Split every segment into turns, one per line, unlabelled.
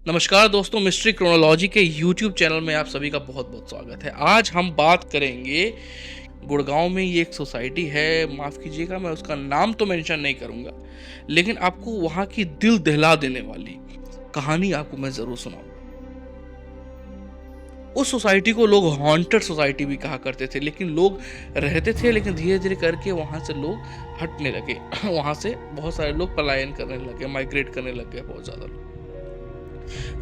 नमस्कार दोस्तों, mystery chronology के यूट्यूब चैनल में आप सभी का बहुत बहुत स्वागत है। आज हम बात करेंगे गुड़गांव में ये एक सोसाइटी है। माफ़ कीजिएगा, मैं उसका नाम तो मेंशन नहीं करूंगा, लेकिन आपको वहाँ की दिल दहला देने वाली कहानी आपको मैं ज़रूर सुनाऊंगा। उस सोसाइटी को लोग हॉन्टेड सोसाइटी भी कहा करते थे, लेकिन लोग रहते थे, लेकिन धीरे धीरे करके वहाँ से लोग हटने लगे। वहाँ से बहुत सारे लोग पलायन करने लगे, माइग्रेट करने लग गए बहुत ज़्यादा लोग।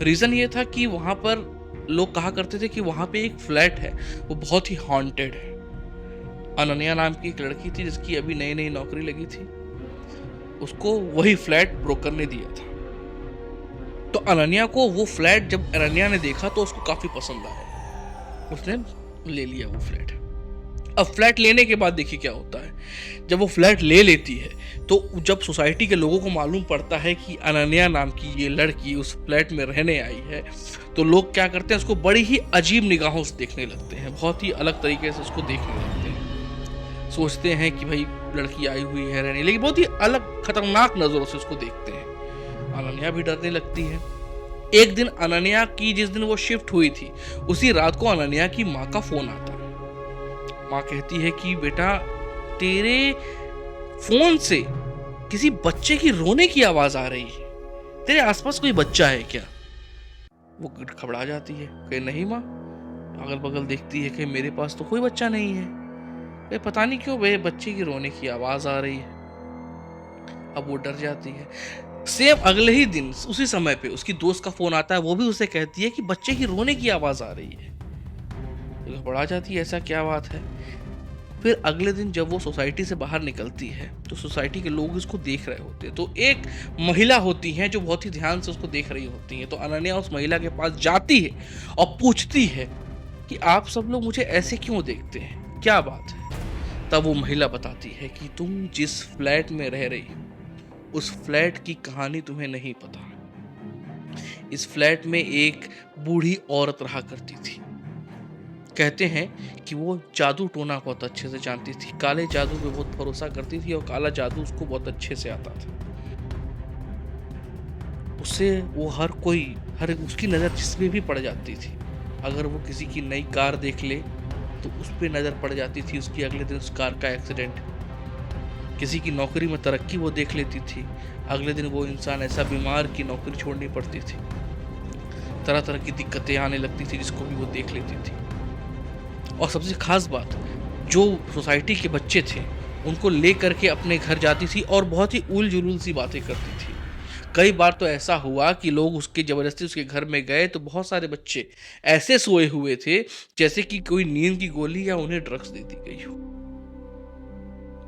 रीज़न ये था कि वहाँ पर लोग कहा करते थे कि वहाँ पे एक फ्लैट है, वो बहुत ही हॉन्टेड है। अनन्या नाम की एक लड़की थी जिसकी अभी नई नई नौकरी लगी थी। उसको वही फ्लैट ब्रोकर ने दिया था। तो अनन्या को वो फ्लैट जब अनन्या ने देखा तो उसको काफ़ी पसंद आया। उसने ले लिया वो फ्लैट। अब फ्लैट लेने के बाद देखिए क्या होता है। जब वो फ्लैट ले लेती है तो जब सोसाइटी के लोगों को मालूम पड़ता है कि अनन्या नाम की ये लड़की उस फ्लैट में रहने आई है, तो लोग क्या करते हैं, उसको बड़ी ही अजीब निगाहों से देखने लगते हैं। बहुत ही अलग तरीके से उसको देखने लगते हैं। सोचते हैं कि भाई लड़की आई हुई है रहने, लेकिन बहुत ही अलग खतरनाक नजरों से उसको देखते हैं। अनन्या भी डरने लगती है। एक दिन अनन्या की, जिस दिन वो शिफ्ट हुई थी, उसी रात को अनन्या की माँ का फोन आता है। माँ कहती है कि बेटा, तेरे फोन से किसी बच्चे की रोने की आवाज आ रही है। तेरे आसपास कोई बच्चा है क्या? वो घबरा जाती है, कहे नहीं माँ। अगल बगल देखती है कि मेरे पास तो कोई बच्चा नहीं है। कहे पता नहीं क्यों मेरे बच्चे की रोने की आवाज आ रही है। अब वो डर जाती है। सेम अगले ही दिन उसी समय पे उसकी दोस्त का फोन आता है। वो भी उसे कहती है कि बच्चे की रोने की आवाज आ रही है। तो घबरा जाती है, ऐसा क्या बात है। फिर अगले दिन जब वो सोसाइटी से बाहर निकलती है तो सोसाइटी के लोग इसको देख रहे होते हैं। तो एक महिला होती है जो बहुत ही ध्यान से उसको देख रही होती है। तो अनन्या उस महिला के पास जाती है और पूछती है कि आप सब लोग मुझे ऐसे क्यों देखते हैं, क्या बात है। तब वो महिला बताती है कि तुम जिस फ्लैट में रह रही हो उस फ्लैट की कहानी तुम्हें नहीं पता। इस फ्लैट में एक बूढ़ी औरत रहा करती थी। कहते हैं कि वो जादू टोना बहुत अच्छे से जानती थी, काले जादू पे बहुत भरोसा करती थी और काला जादू उसको बहुत अच्छे से आता था। उससे वो हर उसकी नज़र जिस पे भी पड़ जाती थी। अगर वो किसी की नई कार देख ले तो उस पे नज़र पड़ जाती थी उसकी, अगले दिन उस कार का एक्सीडेंट। किसी की नौकरी में तरक्की वो देख लेती थी, अगले दिन वो इंसान ऐसा बीमार कि नौकरी छोड़नी पड़ती थी। तरह तरह की दिक्कतें आने लगती थी जिसको भी वो देख लेती थी। और सबसे खास बात, जो सोसाइटी के बच्चे थे उनको ले करके अपने घर जाती थी और बहुत ही उल जुलूल सी बातें करती थी। कई बार तो ऐसा हुआ कि लोग उसके जबरदस्ती उसके घर में गए तो बहुत सारे बच्चे ऐसे सोए हुए थे जैसे कि कोई नींद की गोली या उन्हें ड्रग्स दे दी गई हो,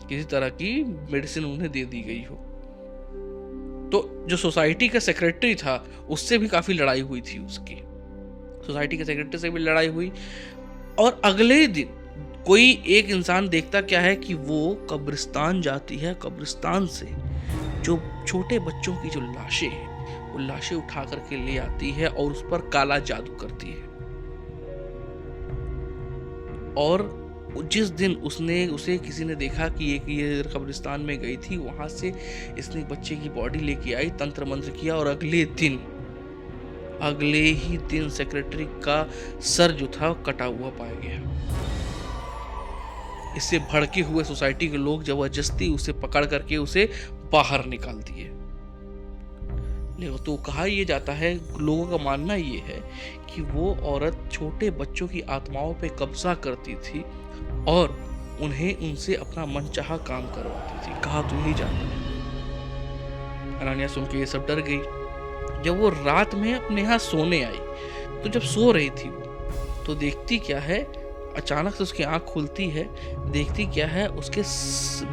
किसी तरह की मेडिसिन उन्हें दे दी गई हो। तो जो सोसाइटी का सेक्रेटरी था उससे भी काफी लड़ाई हुई थी उसकी। सोसाइटी के सेक्रेटरी से भी लड़ाई हुई। और अगले दिन कोई एक इंसान देखता क्या है कि वो कब्रिस्तान जाती है। कब्रिस्तान से जो छोटे बच्चों की जो लाशें हैं वो लाशें उठा करके ले आती है और उस पर काला जादू करती है। और जिस दिन उसने उसे किसी ने देखा कि ये कब्रिस्तान में गई थी, वहां से इसने बच्चे की बॉडी लेके आई, तंत्र मंत्र किया और अगले ही दिन सेक्रेटरी का सर जो था कटा हुआ पाया गया। इससे भड़के हुए सोसाइटी के लोग जबरदस्ती उसे पकड़ करके उसे बाहर निकाल दिए। तो कहा यह जाता है, लोगों का मानना ये है कि वो औरत छोटे बच्चों की आत्माओं पे कब्जा करती थी और उन्हें उनसे अपना मनचाहा काम करवाती थी। कहा तो यही जाता है। अनन्या सुन के ये सब डर गई। जब वो रात में अपने यहाँ सोने आई तो जब सो रही थी वो, तो देखती क्या है, अचानक से उसकी आंख खुलती है। देखती क्या है, उसके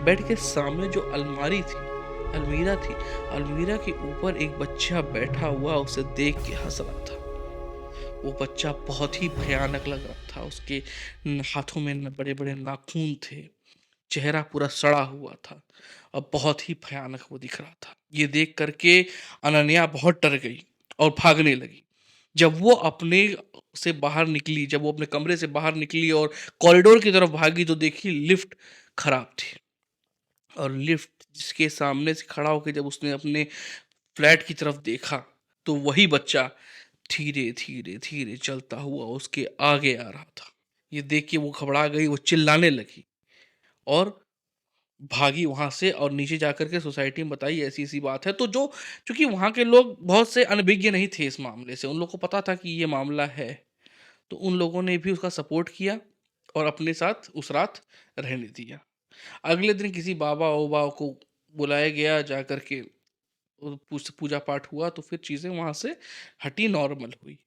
बेड के सामने जो अलमीरा थी, अलमीरा के ऊपर एक बच्चा बैठा हुआ उसे देख के हंस रहा था। वो बच्चा बहुत ही भयानक लग रहा था। उसके हाथों में बड़े बड़े नाखून थे, चेहरा पूरा सड़ा हुआ था और बहुत ही भयानक वो दिख रहा था। ये देख करके अनन्या बहुत डर गई और भागने लगी। जब वो अपने कमरे से बाहर निकली और कॉरिडोर की तरफ भागी तो देखी लिफ्ट खराब थी। और लिफ्ट जिसके सामने से खड़ा होकर जब उसने अपने फ्लैट की तरफ देखा तो वही बच्चा धीरे, धीरे, धीरे चलता हुआ उसके आगे आ रहा था। ये देख के वो घबरा गई, वो चिल्लाने लगी और भागी वहाँ से और नीचे जाकर के सोसाइटी में बताई ऐसी-ऐसी बात है। तो जो चूँकि वहाँ के लोग बहुत से अनभिज्ञ नहीं थे इस मामले से, उन लोगों को पता था कि ये मामला है। तो उन लोगों ने भी उसका सपोर्ट किया और अपने साथ उस रात रहने दिया। अगले दिन किसी बाबा-ओबा को बुलाया गया, जाकर के पूजा पाठ हुआ तो फिर चीज़ें वहाँ से हटी, नॉर्मल हुई।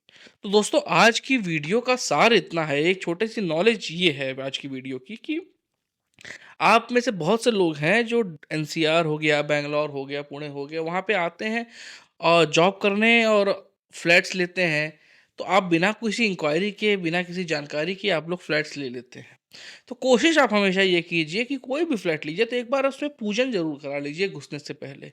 तो दोस्तों आज की वीडियो का सार इतना है, एक छोटी-सी नॉलेज ये है आज की वीडियो की कि आप में से बहुत से लोग हैं जो एनसीआर हो गया, बैंगलोर हो गया, पुणे हो गया, वहाँ पे आते हैं जॉब करने और फ्लैट्स लेते हैं। तो आप बिना किसी इंक्वायरी के, बिना किसी जानकारी के आप लोग फ्लैट्स ले लेते हैं। तो कोशिश आप हमेशा ये कीजिए कि कोई भी फ्लैट लीजिए तो एक बार उसमें पूजन ज़रूर करा लीजिए घुसने से पहले।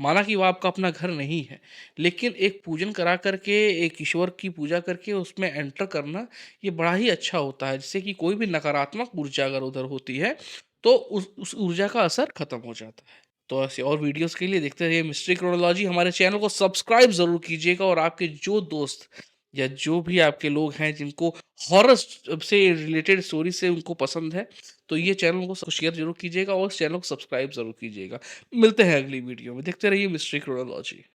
माना कि वो आपका अपना घर नहीं है, लेकिन एक पूजन करा करके, एक ईश्वर की पूजा करके उसमें एंटर करना, ये बड़ा ही अच्छा होता है, जिससे कि कोई भी नकारात्मक ऊर्जा अगर उधर होती है, तो उस ऊर्जा का असर खत्म हो जाता है। तो ऐसे और वीडियोज़ के लिए देखते रहिए मिस्ट्री क्रोनोलॉजी। हमारे चैनल को सब्सक्राइब ज़रूर कीजिएगा और आपके जो दोस्त या जो भी आपके लोग हैं जिनको हॉरर से रिलेटेड स्टोरी से उनको पसंद है, तो ये चैनल को शेयर ज़रूर कीजिएगा और इस चैनल को सब्सक्राइब ज़रूर कीजिएगा। मिलते हैं अगली वीडियो में, देखते रहिए मिस्ट्री क्रोनोलॉजी।